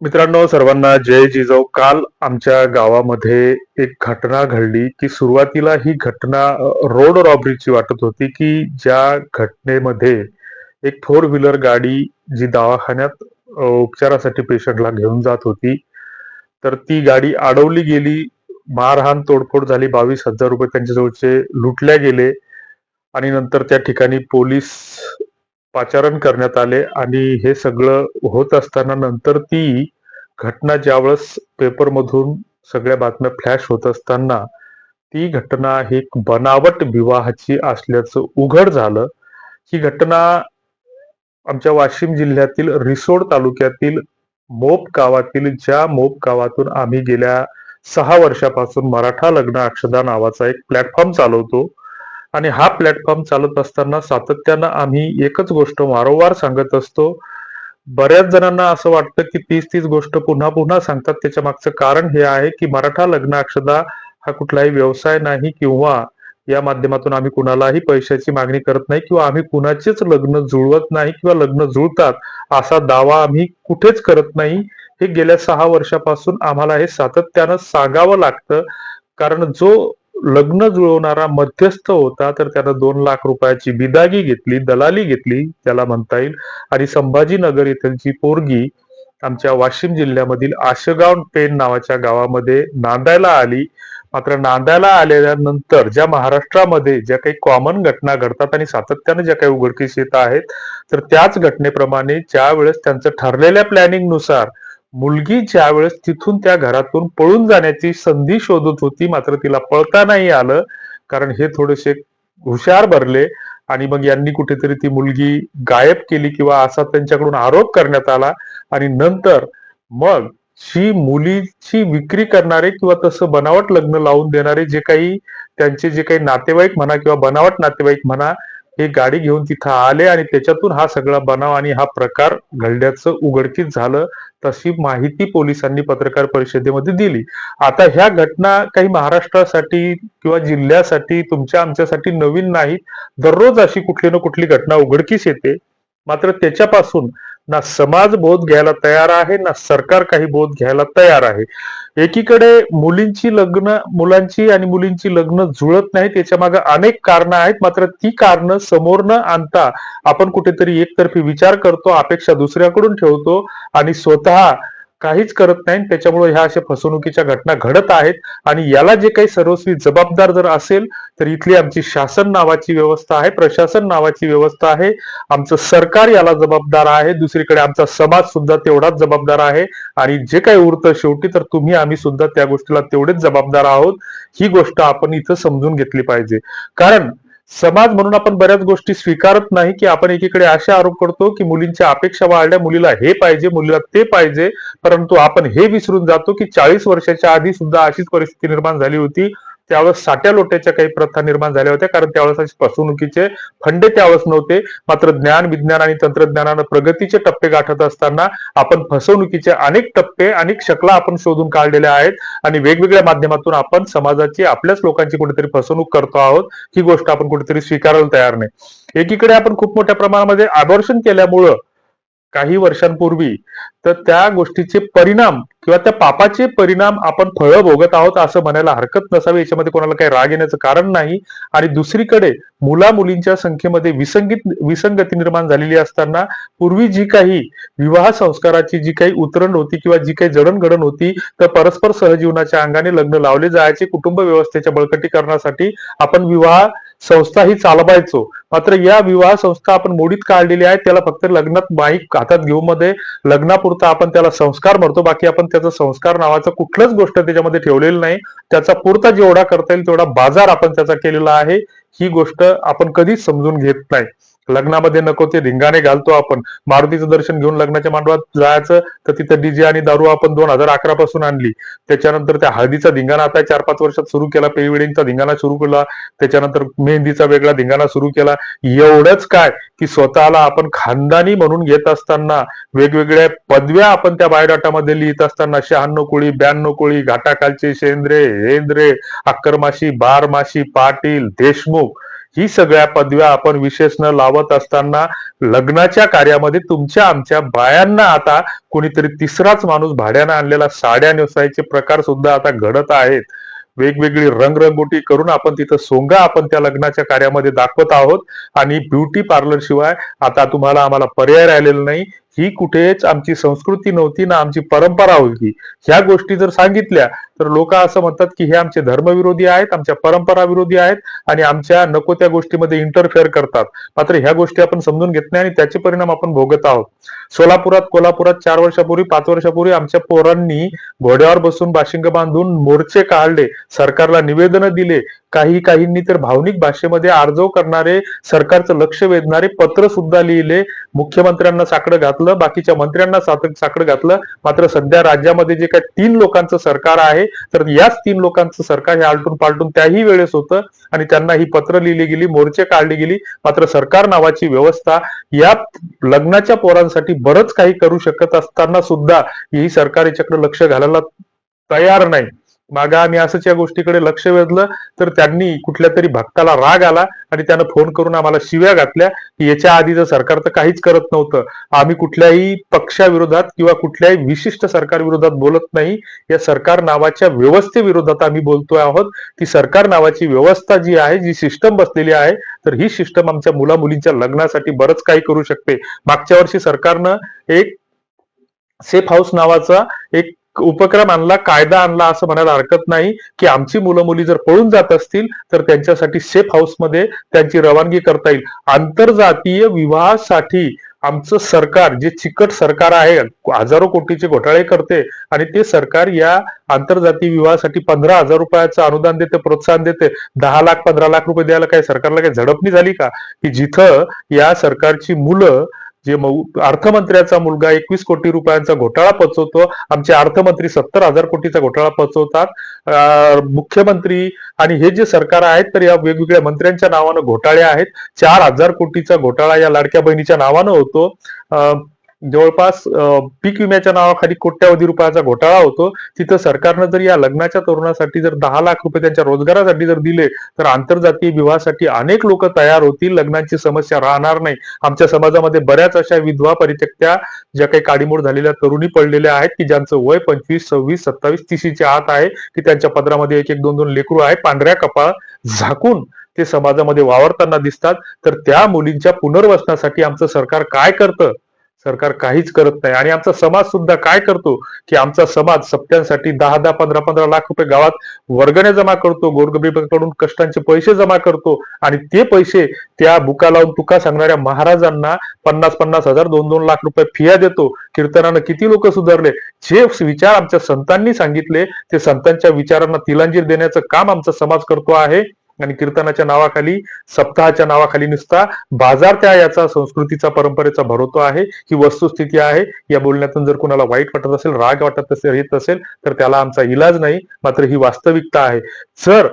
मित्रांनो, सर्वांना जय जिजाऊ. काल आमच्या गावामध्ये एक घटना घडली की सुरुवातीला ही घटना रोड रॉबरीची वाटत होती, की ज्या घटनेमध्ये एक फोर व्हीलर गाडी जी दवाखान्यात उपचारासाठी पेशंटला घेऊन जात होती, तर ती गाडी अडवली गेली. मारहाण तोडफोड झाली. 22,000 रुपये त्यांच्याजवळचे लुटल्या गेले आणि नंतर त्या ठिकाणी पोलीस पाचारण करण्यात आले आणि हे सगळं होत असताना नंतर ती घटना ज्यावेळेस पेपरमधून सगळ्या बातम्या फ्लॅश होत असताना ती घटना ही एक बनावट विवाहाची असल्याचं उघड झालं. ही घटना आमच्या वाशिम जिल्ह्यातील रिसोड तालुक्यातील मोप गावातील, ज्या मोप गावातून आम्ही गेल्या 6 वर्षापासून मराठा लग्न अक्षदा नावाचा एक प्लॅटफॉर्म चालवतो. आणि हा प्लॅटफॉर्म चालत असताना सातत्यानं आम्ही एकच गोष्ट वारंवार सांगत असतो. बऱ्याच जणांना असं वाटतं की तीच तीच गोष्ट पुन्हा पुन्हा सांगतात. त्याच्या मागचं कारण हे आहे की मराठा लग्न अक्षदा हा कुठलाही व्यवसाय नाही किंवा या माध्यमातून आम्ही कुणालाही पैशाची मागणी करत नाही किंवा आम्ही कुणाचेच लग्न जुळवत नाही किंवा लग्न जुळतात असा दावा आम्ही कुठेच करत नाही. हे गेल्या 6 वर्षापासून आम्हाला हे सातत्यानं सांगावं लागतं. कारण जो लग्न जुळवणारा मध्यस्थ होता, तर त्यानं 2 लाख रुपयाची बिदागी घेतली, दलाली घेतली त्याला म्हणता येईल. आणि संभाजीनगर येथील जी पोरगी आमच्या वाशिम जिल्ह्यामधील आशेगाव पेण नावाच्या गावामध्ये नांदायला आली. मात्र नांदायला आल्यानंतर ज्या महाराष्ट्रामध्ये ज्या काही कॉमन घटना घडतात आणि सातत्याने ज्या काही उघडकीस येत आहेत, तर त्याच घटनेप्रमाणे ज्या वेळेस त्यांचं ठरलेल्या प्लॅनिंग नुसार मुलगी ज्या वेळेस तिथून त्या घरातून पळून जाण्याची संधी शोधत होती, मात्र तिला पळता नाही आलं. कारण हे थोडेसे हुशार भरले आणि मग यांनी कुठेतरी ती मुलगी गायब केली किंवा असा त्यांच्याकडून आरोप करण्यात आला. आणि नंतर मग ही मुलीची विक्री करणारे किंवा तसं बनावट लग्न लावून देणारे जे काही त्यांचे जे काही नातेवाईक म्हणा किंवा बनावट नातेवाईक म्हणा, हे गाडी घेऊन तिथं आले आणि त्याच्यातून हा सगळा बनाव आणि हा प्रकार घडल्याचं उघडकीस झालं. तशी माहिती पोलिसांनी पत्रकार परिषदेमध्ये दिली. आता ह्या घटना काही महाराष्ट्रासाठी किंवा जिल्ह्यासाठी तुमच्या आमच्यासाठी नवीन नाहीत. दररोज अशी कुठली ना कुठली घटना उघडकीस येते. मात्र त्याच्यापासून ना समाज बोध घ्यायला तयार आहे, ना सरकार काही बोध घ्यायला तयार आहे. एकीकडे मुलांची आणि मुलींची लग्न जुळत नाहीत, याच्या मागे अनेक कारणं आहेत. मात्र ती कारणं समोर न आणता आपण कुठेतरी एकतर्फी विचार करतो, अपेक्षा दुसऱ्याकडून ठेवतो आणि स्वतः काहीच करत नाही. त्याच्यामुळे ह्या अशा फसवणुकीच्या घटना घडत आहेत. आणि याला जे काही सर्वस्वी जबाबदार जर असेल, तर इथली आमची शासन नावाची व्यवस्था आहे, प्रशासन नावाची व्यवस्था आहे, आमचं सरकार याला जबाबदार आहे. दुसरीकडे आमचा समाज सुद्धा तेवढाच जबाबदार आहे. आणि जे काही उरतं शेवटी, तर तुम्ही आम्ही सुद्धा त्या गोष्टीला तेवढेच जबाबदार आहोत. ही गोष्ट आपण इथं समजून घेतली पाहिजे. कारण समाज म्हणून आपण बऱ्याच गोष्टी स्वीकारत नाही, की आपण एकीकडे असे आरोप करतो की मुलींच्या अपेक्षा वाढल्या, मुलीला हे पाहिजे, मुलीला ते पाहिजे. परंतु आपण हे विसरून जातो की 40 वर्षाच्या आधी सुद्धा अशीच परिस्थिती निर्माण झाली होती. त्यावेळेस साट्या लोट्याच्या काही प्रथा निर्माण झाल्या होत्या, कारण त्यावेळेस असे फसवणुकीचे फंडे त्यावेळेस नव्हते. मात्र ज्ञान, विज्ञान आणि तंत्रज्ञानानं प्रगतीचे टप्पे गाठत असताना आपण फसवणुकीचे अनेक टप्पे, अनेक शकला आपण शोधून काढलेल्या आहेत. आणि वेगवेगळ्या माध्यमातून आपण समाजाची, आपल्याच लोकांची कुठेतरी फसवणूक करतो आहोत. ही गोष्ट आपण कुठेतरी स्वीकारायला तयार नाही. एकीकडे आपण खूप मोठ्या प्रमाणामध्ये अबॉर्शन केल्यामुळं काही वर्षांपूर्वी, तर त्या गोष्टीचे परिणाम किंवा त्या पापाचे परिणाम आपण फळं भोगत आहोत असं म्हणायला हरकत नसावी. याच्यामध्ये कोणाला काही राग येण्याचं कारण नाही. आणि दुसरीकडे मुला मुलींच्या संख्येमध्ये विसंगती निर्माण झालेली असताना पूर्वी जी काही विवाह संस्काराची जी काही उतरण होती किंवा जी काही जडणघडण होती, तर परस्पर सहजीवनाच्या अंगाने लग्न लावले जायचे. कुटुंब व्यवस्थेच्या बळकटीकरणासाठी आपण विवाह संस्था ही चालवायचो. मात्र या विवाह संस्था आपण मोडीत काढलेली आहे. त्याला फक्त लग्नात माईक हातात घेऊन मध्ये लग्नापुरता आपण त्याला संस्कार म्हणतो. बाकी आपण त्याचा संस्कार नावाचं कुठलंच गोष्ट त्याच्यामध्ये ठेवलेलं नाही. त्याचा पुरता जेवढा करता येईल तेवढा बाजार आपण त्याचा केलेला आहे. ही गोष्ट आपण कधीच समजून घेत नाही. लग्नामध्ये नको ते धिंगाणे घालतो आपण. मारुतीचं दर्शन घेऊन लग्नाच्या मांडवात जायचं, तर तिथं डीजे आणि दारू आपण 2011 पासून आणली. त्याच्यानंतर त्या हळदीचा धिंगाणा आता 4-5 वर्षात सुरू केला, प्री वेडिंगचा धिंगाणा सुरू केला, त्याच्यानंतर मेहंदीचा वेगळा धिंगाणा सुरू केला. एवढंच काय की स्वतःला आपण खानदानी म्हणून घेत असताना वेगवेगळ्या पदव्या आपण त्या बायोडाटामध्ये लिहित असताना 96 कोळी, 92 कोळी, घाटाखालचे शेंद्रे, हेंद्रे, अक्करमाशी, बारमाशी, पाटील, देशमुख, ही सगळ्या पदव्या आपण विशेष न लावत असताना लग्नाच्या कार्यामध्ये तुमच्या आमच्या बायांना आता कोणीतरी तिसराच माणूस भाड्यानं आणलेला साड्या नेसायचे प्रकार सुद्धा आता घडत आहेत. वेगवेगळी रंगरंगोटी करून आपण तिथं सोंगा आपण त्या लग्नाच्या कार्यामध्ये दाखवत आहोत आणि ब्युटी पार्लर शिवाय आता तुम्हाला आम्हाला पर्याय राहिलेला नाही. ही कुठेच आमची संस्कृती नव्हती ना आमची परंपरा होती. ह्या गोष्टी जर सांगितल्या तर लोक असं म्हणतात की हे आमचे धर्मविरोधी आहेत, आमच्या परंपरा विरोधी आहेत आणि आमच्या नको त्या गोष्टीमध्ये इंटरफेअर करतात. मात्र ह्या गोष्टी आपण समजून घेत नाही आणि त्याचे परिणाम आपण भोगत आहोत. सोलापुरात, कोल्हापुरात 4 वर्षापूर्वी, 5 वर्षापूर्वी आमच्या पोरांनी घोड्यावर बसून बाशिंग बांधून मोर्चे काढले, सरकारला निवेदन दिले. काहींनी तर भावनिक भाषेमध्ये आर्जव करणारे, सरकारचं लक्ष वेधणारे पत्र सुद्धा लिहिले. मुख्यमंत्र्यांना साकडं घातलं, बाकीच्या मंत्र्यांना साकडं घातलं. मात्र सध्या राज्यामध्ये जे काही 3 लोकांचं सरकार आहे, तर याच 3 लोकांचं सरकार हे आलटून पालटून त्याही वेळेस होतं आणि त्यांना ही पत्र लिहिली गेली, मोर्चे काढली गेली. मात्र सरकार नावाची व्यवस्था या लग्नाच्या पोरांसाठी बरंच काही करू शकत असताना सुद्धा ही सरकार याच्याकडे लक्ष घालायला तयार नाही. मागं आम्ही असंच या गोष्टीकडे लक्ष वेधलं तर त्यांनी कुठल्या तरी भक्ताला राग आला आणि त्यानं फोन करून आम्हाला शिव्या घातल्या की याच्या आधीचं सरकार तर काहीच करत नव्हतं. आम्ही कुठल्याही पक्षाविरोधात किंवा कुठल्याही विशिष्ट सरकार विरोधात बोलत नाही. या सरकार नावाच्या व्यवस्थेविरोधात आम्ही बोलतोय आहोत. ती सरकार नावाची व्यवस्था जी आहे, जी सिस्टम बसलेली आहे, तर ही सिस्टम आमच्या मुला मुलींच्या लग्नासाठी बरंच काही करू शकते. मागच्या वर्षी सरकारनं एक सेफ हाऊस नावाचा एक उपक्रम आणला, कायदा आणला असं म्हणायला हरकत नाही की आमची मुलं मुली जर पळून जात असतील तर त्यांच्यासाठी सेफ हाऊस मध्ये त्यांची रवानगी करता येईल. आंतरजातीय विवाहासाठी आमचं सरकार जे चिकट सरकार आहे, हजारो कोटीचे घोटाळे करते आणि ते सरकार या आंतरजातीय विवाहासाठी 15,000 रुपयाचं अनुदान देते, प्रोत्साहन देते. 10 लाख 15 लाख रुपये द्यायला काही सरकारला काही झडपणी झाली का? की जिथं या सरकारची मुलं, जे अर्थमंत्र्याचा मुलगा 21 कोटी रुपयांचा घोटाळा पचवतो, आमचे अर्थमंत्री 70,000 कोटीचा घोटाळा पचवतात, मुख्यमंत्री आणि हे जे सरकार आहेत तर या वेगवेगळ्या मंत्र्यांच्या नावानं घोटाळे आहेत. 4,000 कोटीचा घोटाळा या लाडक्या बहिणीच्या नावानं होतो. जवळपास पीक विम्याच्या नावाखाली कोट्यावधी रुपयाचा घोटाळा होतो. तिथं सरकारनं जर या लग्नाच्या तरुणासाठी जर 10 लाख रुपये त्यांच्या रोजगारासाठी जर दिले तर आंतरजातीय विवाहासाठी अनेक लोक तयार होतील, लग्नाची समस्या राहणार नाही. आमच्या समाजामध्ये बऱ्याच अशा विधवा परित्यक्त्या, ज्या काही काडीमोड झालेल्या तरुणी पडलेल्या आहेत की ज्यांचं वय 25, 26, 27, 30च्या आत आहे, की त्यांच्या पदरामध्ये 1-1, 2-2 लेकरू आहे, पांढऱ्या कपाळ झाकून ते समाजामध्ये वावरताना दिसतात. तर त्या मुलींच्या पुनर्वसनासाठी आमचं सरकार काय करतं? सरकार काहीच करत नाही. आणि आमचा समाज सुद्धा काय करतो की आमचा समाज सप्त्यांसाठी 10-10, 15-15 लाख रुपये गावात वर्गण्या जमा करतो, गोरगरिबांकडून कष्टांचे पैसे जमा करतो आणि ते पैसे त्या बुका लावून तुका सांगणाऱ्या महाराजांना 50-50 हजार, 2-2 लाख रुपये फिया देतो. कीर्तनानं किती लोक सुधारले. जे विचार आमच्या संतांनी सांगितले ते संतांच्या विचारांना तिलांजीर देण्याचं काम आमचा समाज करतो आहे. आणि कीर्तनाच्या नावाखाली, सप्ताहाच्या नावाखाली नुसता बाजार त्या याचा संस्कृतीचा, परंपरेचा भरवतो आहे. ही वस्तुस्थिती आहे. या बोलण्यातून जर कोणाला वाईट वाटत असेल, राग वाटत असेल, येत असेल तर त्याला आमचा इलाज नाही. मात्र ही वास्तविकता आहे. जर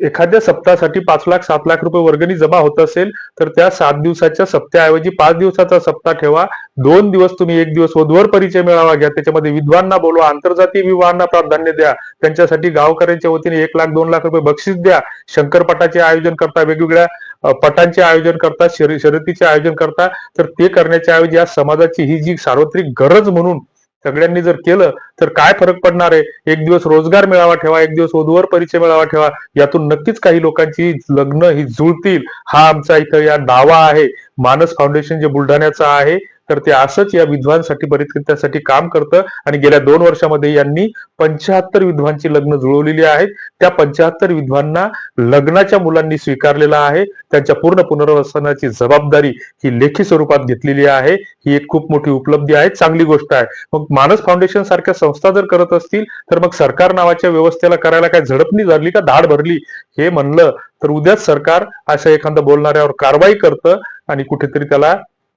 एखाद्या सप्ताहासाठी 5 लाख 7 लाख रुपये वर्गणी जमा होत असेल तर त्या 7 दिवसाच्या सप्त्याऐवजी 5 दिवसाचा सप्ताह ठेवा. 2 दिवस तुम्ही, 1 दिवस वधूवर परिचय मेळावा घ्या, त्याच्यामध्ये विद्वांना बोलवा, आंतरजातीय विवाहांना प्राधान्य द्या, त्यांच्यासाठी गावकऱ्यांच्या वतीने 1 लाख 2 लाख रुपये बक्षीस द्या. शंकरपटाचे आयोजन करता, वेगवेगळ्या पटांचे आयोजन करता, शर्यतीचे आयोजन करता. तर ते करण्याच्या ऐवजी या समाजाची ही जी सार्वत्रिक गरज म्हणून सगळ्यांनी जर केलं तर काय फरक पडणार आहे? 1 दिवस रोजगार मेळावा ठेवा, 1 दिवस वधूवर परिचय मेळावा ठेवा. यातून नक्कीच काही लोकांची लग्न ही जुळतील. हा आमचा इथं या दावा आहे. मानस फाउंडेशन जे बुलढाण्याचं आहे तर ते असंच या विद्वांसाठी, परित्यक्त्यासाठी काम करतं आणि गेल्या 2 वर्षामध्ये यांनी 75 विद्वांची लग्न जुळवलेली आहेत. त्या 75 विद्वांना लग्नाच्या मुलांनी स्वीकारलेला आहे. त्यांच्या पूर्ण पुनर्वसनाची जबाबदारी ही लेखी स्वरूपात घेतलेली आहे. ही एक खूप मोठी उपलब्धी आहे, चांगली गोष्ट आहे. मग मानस फाउंडेशन सारख्या संस्था जर करत असतील तर मग सरकार नावाच्या व्यवस्थेला करायला काय झडपणी झाली का, धाड भरली? हे म्हणलं तर उद्याच सरकार अशा एखाद्या बोलणाऱ्यावर कारवाई करतं आणि कुठेतरी त्याला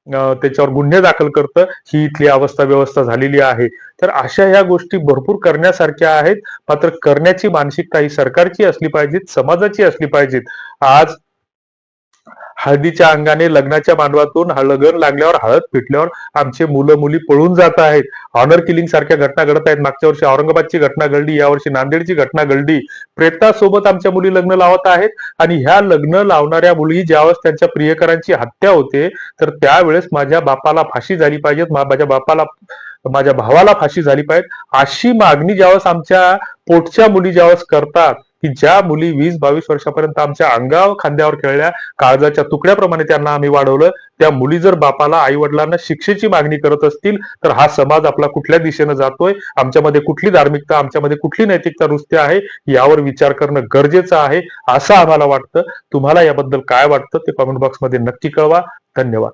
त्याच्यावर गुन्हे दाखल करतं. ही इथली अवस्था व्यवस्था झालेली आहे. तर अशा ह्या गोष्टी भरपूर करण्यासारख्या आहेत. मात्र करण्याची मानसिकता ही सरकारची असली पाहिजे, समाजाची असली पाहिजे. आज हळदीच्या अंगाने लग्नाच्या मांडवातून लग्न लागल्यावर हळद पिटल्यावर आमचे मुलं मुली पळून जात आहेत. ऑनर किलिंग सारख्या घटना घडत आहेत. मागच्या वर्षी औरंगाबादची घटना घडली, यावर्षी नांदेडची घटना घडली. प्रेतासोबत आमच्या मुली लग्न लावत आहेत आणि ह्या लग्न लावणाऱ्या मुली ज्यावेळेस त्यांच्या प्रियकरांची हत्या होते तर त्यावेळेस माझ्या बापाला फाशी झाली पाहिजे, माझ्या भावाला फाशी झाली पाहिजे, अशी मागणी ज्यावेळेस आमच्या पोटच्या मुली ज्यावेळेस करतात, की ज्या मुली 20-22 वर्षापर्यंत आमच्या खांद्यावर खेळल्या, काळजाच्या तुकड्याप्रमाणे त्यांना आम्ही वाढवलं, त्या मुली जर बापाला आई वडिलांना शिक्षेची मागणी करत असतील तर हा समाज आपला कुठल्या दिशेनं जातोय, आमच्यामध्ये कुठली धार्मिकता, आमच्यामध्ये कुठली नैतिकता रुजते आहे, यावर विचार करणं गरजेचं आहे असं आम्हाला वाटतं. तुम्हाला याबद्दल काय वाटतं ते कमेंट बॉक्समध्ये नक्की कळवा. धन्यवाद.